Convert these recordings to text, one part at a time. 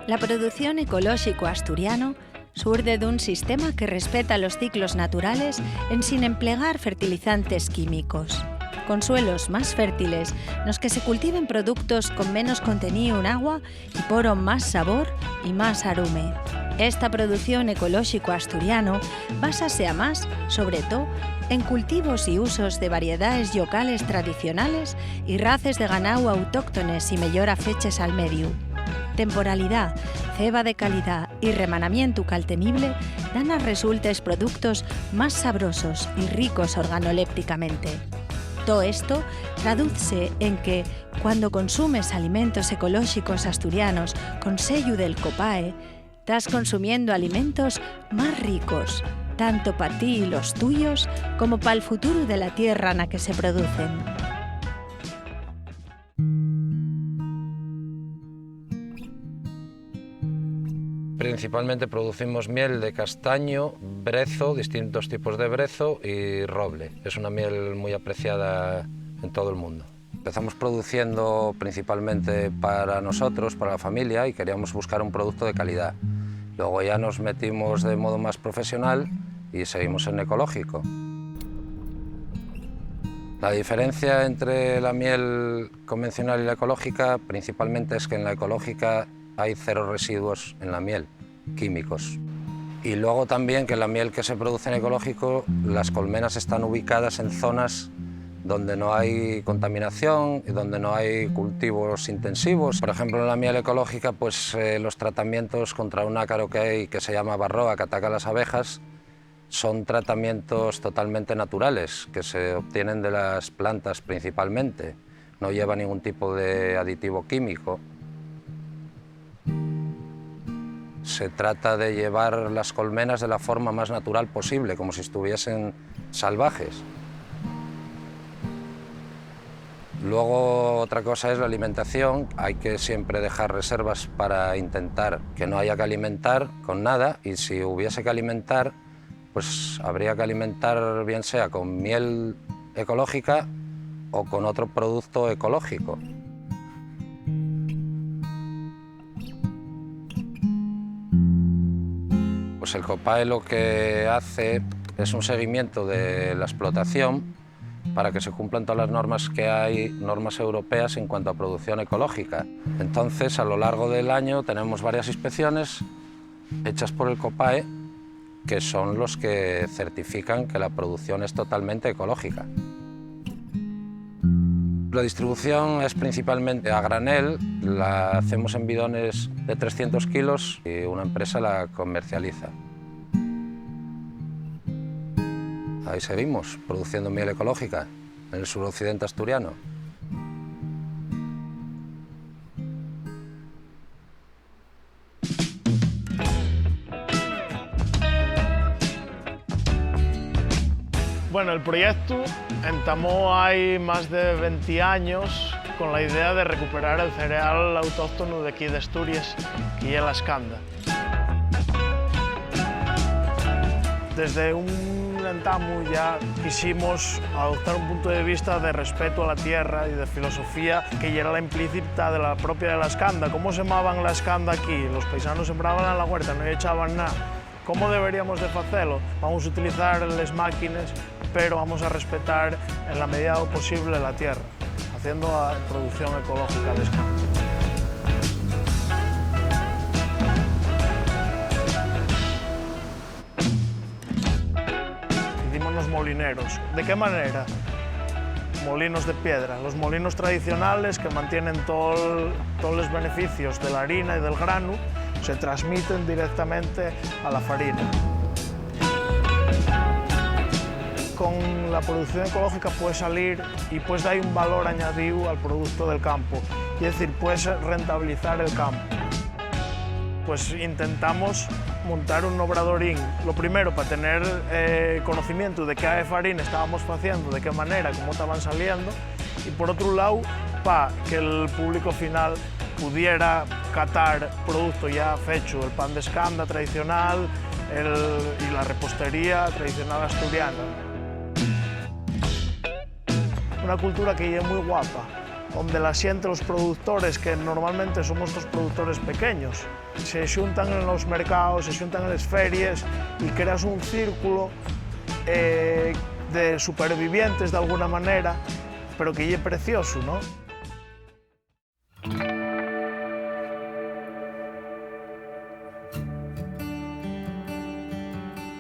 La producción ecológico asturiano surde dun sistema que respeta los ciclos naturales en sin emplegar fertilizantes químicos, con suelos más fértiles nos que se cultiven productos con menos contenido en agua y por más sabor y más arume. Esta producción ecológico asturiano básase a más, sobre todo, en cultivos y usos de variedades locales tradicionales y races de ganado autóctones y mellor afeches al medio. Temporalidad, ceba de calidad y remanamiento caltemible dan a resultes productos más sabrosos y ricos organolépticamente. Todo esto traduce en que, cuando consumes alimentos ecológicos asturianos con sello del COPAE, estás consumiendo alimentos más ricos, tanto para ti y los tuyos, como para el futuro de la tierra en la que se producen. Principalmente producimos miel de castaño, brezo, distintos tipos de brezo y roble. Es una miel muy apreciada en todo el mundo. Empezamos produciendo principalmente para nosotros, para la familia, y queríamos buscar un producto de calidad. Luego ya nos metimos de modo más profesional y seguimos en ecológico. La diferencia entre la miel convencional y la ecológica principalmente es que en la ecológica hay 0 residuos en la miel, químicos. Y luego también que la miel que se produce en ecológico, las colmenas están ubicadas en zonas donde no hay contaminación y donde no hay cultivos intensivos. Por ejemplo, en la miel ecológica, pues los tratamientos contra un ácaro que hay que se llama varroa, que ataca a las abejas, son tratamientos totalmente naturales, que se obtienen de las plantas principalmente. No lleva ningún tipo de aditivo químico. Se trata de llevar las colmenas de la forma más natural posible, como si estuviesen salvajes. Luego, otra cosa es la alimentación. Hay que siempre dejar reservas para intentar que no haya que alimentar con nada, y si hubiese que alimentar, pues habría que alimentar bien sea con miel ecológica o con otro producto ecológico. Pues el COPAE lo que hace es un seguimiento de la explotación para que se cumplan todas las normas que hay, normas europeas en cuanto a producción ecológica. Entonces, a lo largo del año tenemos varias inspecciones hechas por el COPAE, que son los que certifican que la producción es totalmente ecológica. La distribución es principalmente a granel, la hacemos en bidones de 300 kilos y una empresa la comercializa. Ahí seguimos, produciendo miel ecológica en el suroccidente asturiano. Bueno, el proyecto entamó hay más de 20 años con la idea de recuperar el cereal autóctono de aquí de Asturias, que es la escanda. Desde un entamo ya quisimos adoptar un punto de vista de respeto a la tierra y de filosofía que era la implícita de la propia de la escanda. ¿Cómo semaban la escanda aquí? Los paisanos sembraban en la huerta, no echaban nada. ¿Cómo deberíamos de hacerlo? Vamos a utilizar las máquinas, pero vamos a respetar en la medida do posible la tierra, haciendo a producción ecológica de escanda. Hicimos los molineros. ¿De qué manera? Molinos de piedra, los molinos tradicionales que mantienen todos los beneficios de la harina y del grano, se transmiten directamente a la farina. Con la producción ecológica puedes salir y puedes dar un valor añadido al producto del campo, es decir, puedes rentabilizar el campo. Pues intentamos montar un obradorín, lo primero para tener conocimiento de qué farina estábamos haciendo, de qué manera, cómo estaban saliendo, y por otro lado, para que el público final pudiera catar producto ya hecho, el pan de escanda tradicional y la repostería tradicional asturiana. Una cultura que es muy guapa, onde la xente, os produtores, que normalmente somos os produtores pequeños, se xuntan en los mercados, se xuntan en las ferias y creas un círculo de supervivientes de alguna manera, pero que é precioso, ¿no?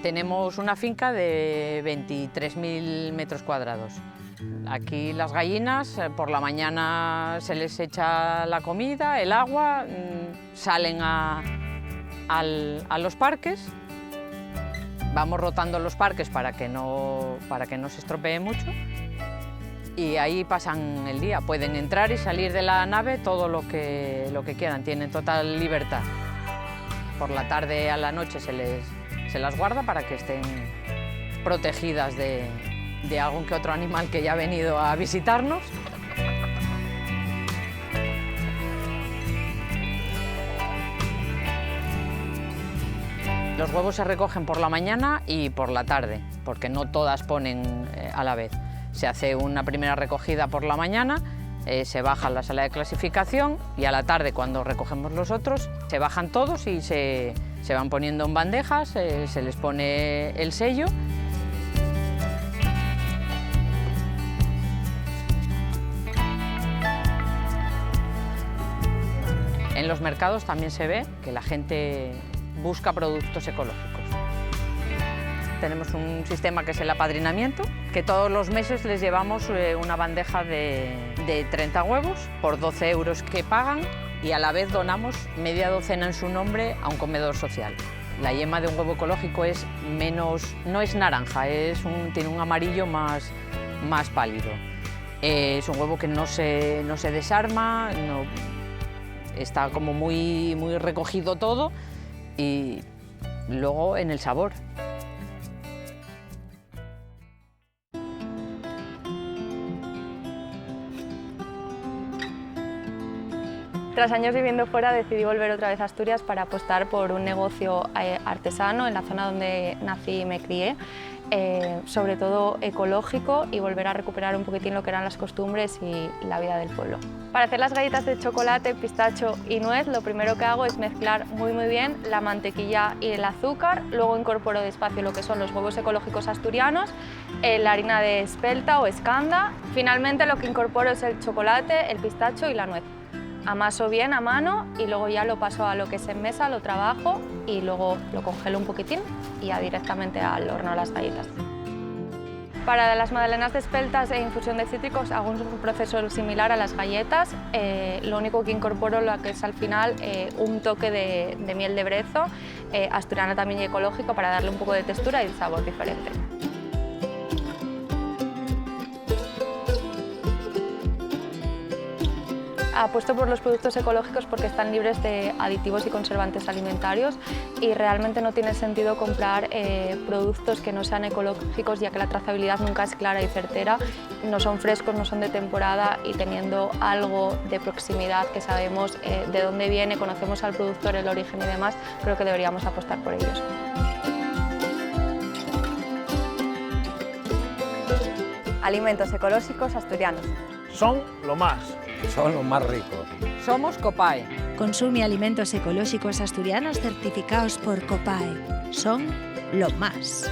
Tenemos una finca de 23.000 metros cuadrados. Aquí las gallinas, por la mañana se les echa la comida, el agua, salen a los parques. Vamos rotando los parques para que no se estropee mucho y ahí pasan el día. Pueden entrar y salir de la nave todo lo que quieran, tienen total libertad. Por la tarde a la noche se las guarda para que estén protegidas de algún que otro animal que ya ha venido a visitarnos. Los huevos se recogen por la mañana y por la tarde, porque no todas ponen a la vez. Se hace una primera recogida por la mañana, se baja a la sala de clasificación y a la tarde, cuando recogemos los otros, se bajan todos y se van poniendo en bandejas, se les pone el sello. En los mercados también se ve que la gente busca productos ecológicos. Tenemos un sistema que es el apadrinamiento, que todos los meses les llevamos una bandeja de 30 huevos por 12 euros que pagan y a la vez donamos media docena en su nombre a un comedor social. La yema de un huevo ecológico es no es naranja, tiene un amarillo más pálido. Es un huevo que no se desarma, está como muy recogido todo y luego en el sabor. Tras años viviendo fuera decidí volver otra vez a Asturias para apostar por un negocio artesano en la zona donde nací y me crié, sobre todo ecológico, y volver a recuperar un poquitín lo que eran las costumbres y la vida del pueblo. Para hacer las galletas de chocolate, pistacho y nuez, lo primero que hago es mezclar muy bien la mantequilla y el azúcar, luego incorporo despacio lo que son los huevos ecológicos asturianos, la harina de espelta o escanda. Finalmente lo que incorporo es el chocolate, el pistacho y la nuez. Amaso bien a mano y luego ya lo paso a lo que es en mesa, lo trabajo y luego lo congelo un poquitín y ya directamente al horno a las galletas. Para las magdalenas de espeltas e infusión de cítricos hago un proceso similar a las galletas, lo único que incorporo lo que es al final un toque de miel de brezo, asturiana también y ecológico, para darle un poco de textura y sabor diferente. Apuesto por los productos ecológicos porque están libres de aditivos y conservantes alimentarios y realmente no tiene sentido comprar productos que no sean ecológicos, ya que la trazabilidad nunca es clara y certera, no son frescos, no son de temporada, y teniendo algo de proximidad que sabemos de dónde viene, conocemos al productor, el origen y demás, creo que deberíamos apostar por ellos. Alimentos ecológicos asturianos. Son lo más. Son los más ricos. Somos Copae. Consume alimentos ecológicos asturianos certificados por Copae. Son lo más.